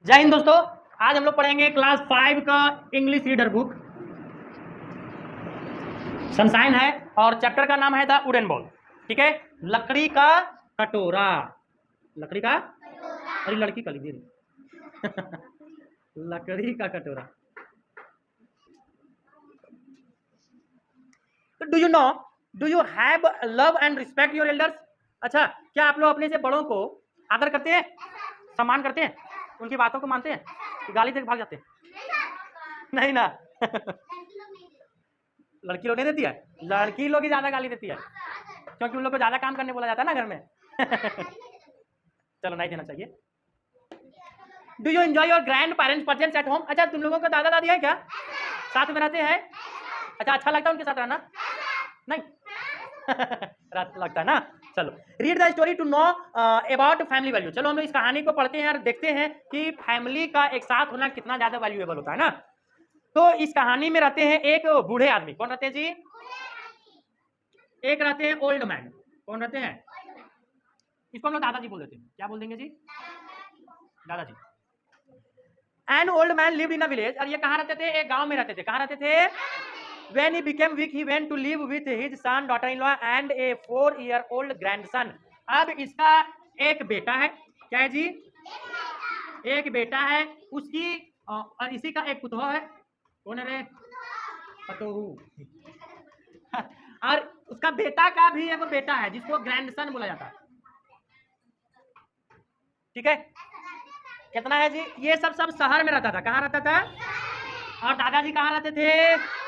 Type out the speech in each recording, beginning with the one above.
जय हिंद दोस्तों। आज हम लोग पढ़ेंगे क्लास 5 का इंग्लिश रीडर बुक। सनशाइन है और चैप्टर का नाम है द वुडन बॉल। ठीक है, लकड़ी का कटोरा। लकड़ी का, अरे लड़की का लीजिए लकड़ी का कटोरा। Do you know, do you have love and respect your elders. अच्छा, क्या आप लोग अपने से बड़ों को आदर करते हैं, सम्मान करते हैं, उनकी बातों को मानते हैं कि गाली देकर भाग जाते हैं? नहीं ना लड़की लोग नहीं देती है, लड़की लोग ही ज्यादा गाली देती है क्योंकि उन लोग को ज्यादा काम करने बोला जाता है ना घर में चलो, नहीं देना चाहिए। Do you enjoy your grand parents presence at home. अच्छा, तुम लोगों को दादा दादी है क्या, साथ में रहते हैं? अच्छा, अच्छा लगता है उनके साथ रहना? नहीं लगता है ना। चलो, read the story to know about family value. चलो हम लोग इस कहानी को पढ़ते हैं और देखते हैं कि फैमिली का एक साथ होना कितना ज्यादा वैल्यूएबल होता है ना। तो इस कहानी में रहते हैं एक बूढ़े आदमी। कौन रहते हैं जी? एक रहते हैं ओल्ड मैन। कौन रहते हैं? इसको हम लोग दादाजी बोल देते हैं। क्या बोल देंगे जी? दादाजी। An old man lived in a village. और ये कहाँ रहते थे? एक गांव में रहते थे। कहाँ रहते थे? When he became weak, he went to live with his son, daughter-in-law, and a 4-year-old grandson. अब इसका एक बेटा है। क्या है जी? एक बेटा है उसकी, और इसी का एक पुतोह है। कौन है रे? पतोहू और उसका बेटा का भी एक बेटा है जिसको ग्रैंडसन बोला जाता है। ठीक है, कितना है जी? ये सब शहर में रहता था। कहाँ रहता था? और दादाजी कहाँ रहते थे?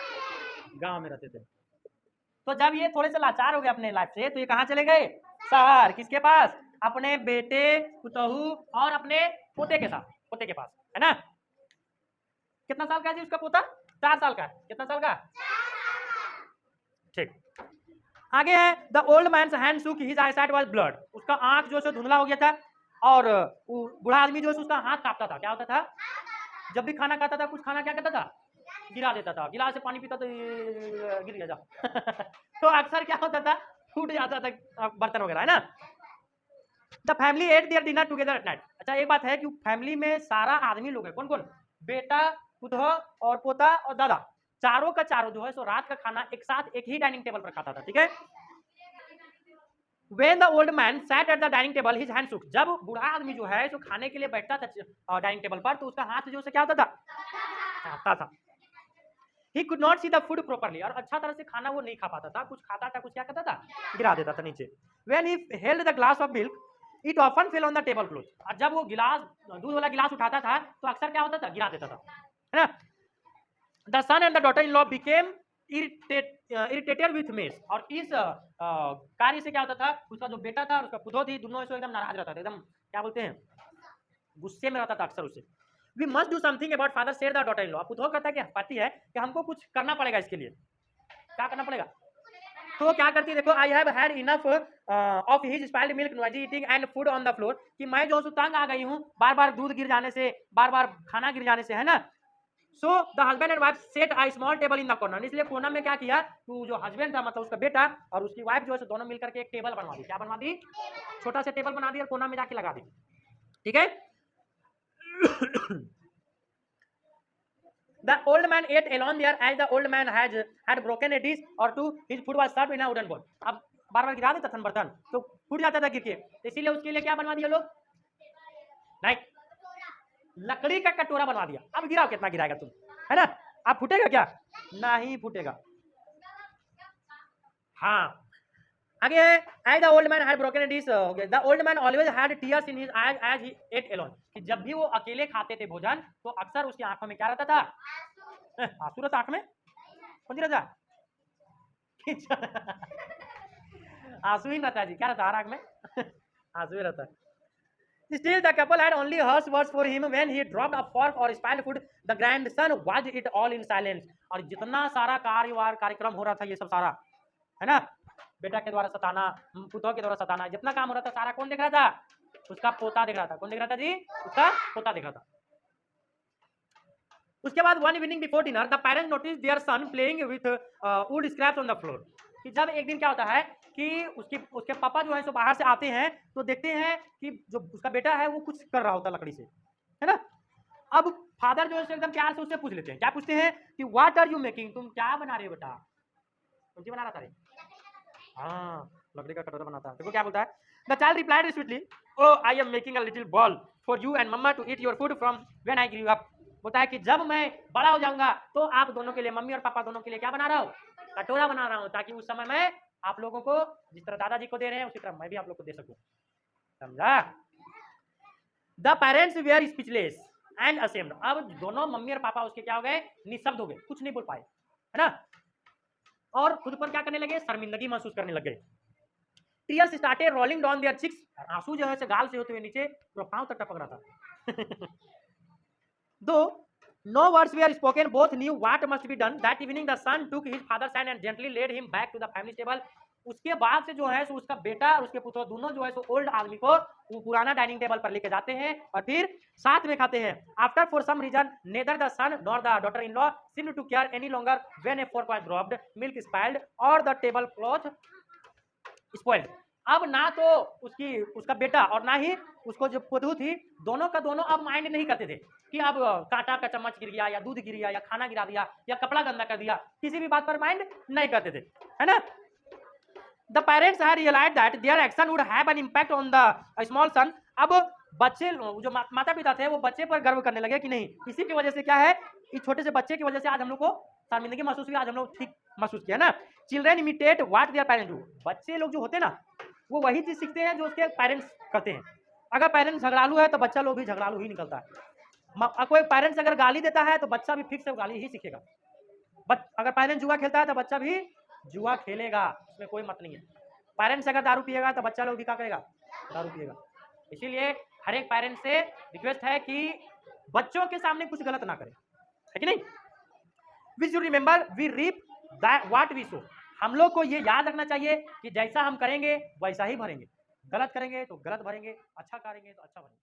गांव में रहते थे। तो जब ये थोड़े से लाचार हो गए अपने लाइफ से, तो ये कहाँ चले गए? शहर। किसके पास? अपने बेटे, पुतहू और अपने पोते के साथ, पोते के पास, है ना। कितना साल का है जी उसका पोता? 4 साल का है। कितना साल का? ठीक, आगे है the old man's hand shook his eyesight was blurred. उसका आंख जो है धुंधला हो गया था और बूढ़ा आदमी जो है उसका हाथ कांपता था। क्या होता था? जब भी खाना खाता था, कुछ खाना क्या करता था? गिरा देता था। गिलास से पानी पीता तो गिर गया जा तो अक्सर क्या होता था? फूट जाता था बर्तन वगैरह, है ना। The family at there dinner together at night. अच्छा, एक बात है कि फैमिली में सारा आदमी लोग है। कौन कौन? बेटा, पुतह और पोता और दादा, चारों का चारों जो है सो रात का खाना एक साथ एक ही डाइनिंग टेबल पर खाता था। ठीक है। When the old man sat at the dining table, his hand shook. जब बूढ़ा आदमी जो है जो खाने के लिए बैठता था डाइनिंग टेबल पर, तो उसका हाथ जो है क्या होता था? कांपता था। He could not see the food properly. और अच्छा तरह से खाना वो नहीं खा पाता था। कुछ खाता था, कुछ क्या करता था? गिरा देता था नीचे। When he held the glass of milk, it often fell on the table cloth. और जब वो गिलास, दूध वाला गिलास उठाता था तो अक्सर क्या होता था? गिरा देता था, है ना। The son and the daughter-in-law became irritated with mess. और इस कार्य से क्या होता था? उसका जो बेटा था और उसका पुतोह थी, दोनों इसको एकदम नाराज रहता था, एकदम क्या बोलते हैं, गुस्से में रहता था अक्सर उससे। We must do something about father said the daughter-in-law. पुतोह कहता है कि पाती है कि हमको कुछ करना पड़ेगा इसके लिए। क्या करना पड़ेगा? तो क्या करती है देखो, I have had enough of his spoiled milk, noisy eating and food on the floor. कि मैं जो तंग आ गई हूँ बार बार दूध गिर जाने से, बार बार खाना गिर जाने से, है ना। So the husband and wife set a small table in the corner. इसलिए कोना में क्या किया, तो जो हस्बैंड था मतलब उसका बेटा और उसकी वाइफ जो है दोनों मिलकर के एक टेबल बनवा दी। क्या बनवा दी? छोटा सा टेबल बना दी और कोना में जाके लगा दी। ठीक है। The old man ate alone there as the old man had broken a dish or two. His food was served in a wooden bowl. अब बार बार गिरा देता था बर्तन तो फूट जाता था गिर के, तो इसीलिए उसके लिए क्या बनवा दिया लोग? नहीं, लकड़ी का कटोरा बनवा दिया। अब गिराओ, कितना गिराएगा तुम, है ना। अब फूटेगा क्या? नहीं फूटेगा। हाँ, आगे है as the old man had broken a dish, हो गया। The old man always had tears in his eyes as he ate alone. कि जब भी वो अकेले खाते थे भोजन तो अक्सर उसकी आंखों में क्या रहता था? आंसू रहता आंख में? कौन सी रहता? आंसू ही रहता है जी। क्या रहता है आंख में? आंसू ही रहता है। Still, the couple had only harsh words for him when he dropped a fork or spilled food. The grandson watched it all in silence. और जितना सारा कार्यक्रम हो रहा था ये सब सारा, है ना, बेटा के द्वारा सताना, पुतोह के द्वारा सताना, जितना काम हो रहा था सारा कौन देख रहा था? उसका पोता देख रहा था। कौन देख रहा था जी? उसका पोता देख रहा था। उसके बाद one evening before dinner the parents notice their son playing with wood scraps on the floor. कि जब एक दिन क्या होता है कि उसके पापा जो है सो बाहर से आते हैं तो देखते हैं कि जो उसका बेटा है वो कुछ कर रहा होता लकड़ी से, है ना। अब फादर जो है एकदम प्यार से उससे पूछ लेते हैं, क्या पूछते हैं कि व्हाट आर यू मेकिंग, तुम क्या बना रहे हो बेटा? कौन सी बना रहा था रे? हाँ, लकड़ी का कटोरा बनाता है। देखो क्या बोलता है, the child replied sweetly, oh I am making a little bowl for you and mama to eat your food from when I grew up. बोलता है कि जब मैं बड़ा हो जाऊंगा तो आप दोनों के लिए, मम्मी और पापा दोनों के लिए क्या बना रहा हूँ? कटोरा बना रहा हूँ, ताकि उस समय मैं आप लोगों को जिस तरह दादाजी को दे रहे हैं उसी तरह मैं भी आप लोग को दे सकूं। समझा? The parents were speechless and ashamed. अब दोनों मम्मी और पापा उसके क्या हो गए? निशब्द हो गए, कुछ नहीं बोल पाए, है ना? और खुद पर क्या करने लगे? शर्मिंदगी महसूस करने लग गए। Tears started rolling down their cheeks, आंसू जो है से गाल से होते हुए नीचे पूरा पांव तक टपक रहा था। Though no words were spoken, both knew what must be done. That evening the son took his father's hand and gently led him back to the family table. उसके बाद से जो है सो उसका बेटा और उसके पुत्र दोनों जो है सो ओल्ड आदमी को वो पुराना डाइनिंग टेबल पर लेके जाते हैं और फिर साथ में खाते हैं। After for some reason neither the son nor the daughter in law seem to care any longer when a fork was dropped, milk spoiled और द टेबल क्लॉथ स्पॉइल्ड। अब ना तो उसका बेटा और ना ही उसको जो पुतहू थी, दोनों का दोनों अब माइंड नहीं करते थे कि अब कांटा का चम्मच गिर गया या दूध गिर गया या खाना गिरा दिया या कपड़ा गंदा कर दिया, किसी भी बात पर माइंड नहीं करते थे, है ना? The parents had realized that their action would have an impact on the small son. अब बच्चे जो माता पिता थे वो बच्चे पर गर्व करने लगे कि नहीं, इसी की वजह से क्या है, इस छोटे से बच्चे की वजह से आज हम लोग को शर्मिंदगी महसूस हुई, आज हम लोग ठीक महसूस किया ना। Children imitate what their parents do. बच्चे लोग जो होते हैं ना वो वही चीज सीखते हैं जो उसके पेरेंट्स करते हैं। अगर पेरेंट्स झगड़ालू है तो बच्चा लोग भी झगड़ालू ही निकलता है। कोई पेरेंट्स अगर गाली देता है तो बच्चा भी फिक्स से गाली ही सीखेगा। अगर पेरेंट्स जुआ खेलता है तो बच्चा भी जुआ खेलेगा, इसमें कोई मत नहीं है। पेरेंट्स अगर दारू पिएगा तो बच्चा लोग भी क्या करेगा? दारू पिएगा। इसीलिए हर एक पेरेंट्स से रिक्वेस्ट है कि बच्चों के सामने कुछ गलत ना करें, है कि नहीं? We should remember we reap what we sow. हम लोग को ये याद रखना चाहिए कि जैसा हम करेंगे वैसा ही भरेंगे, गलत करेंगे तो गलत भरेंगे, अच्छा करेंगे तो अच्छा भरेंगे।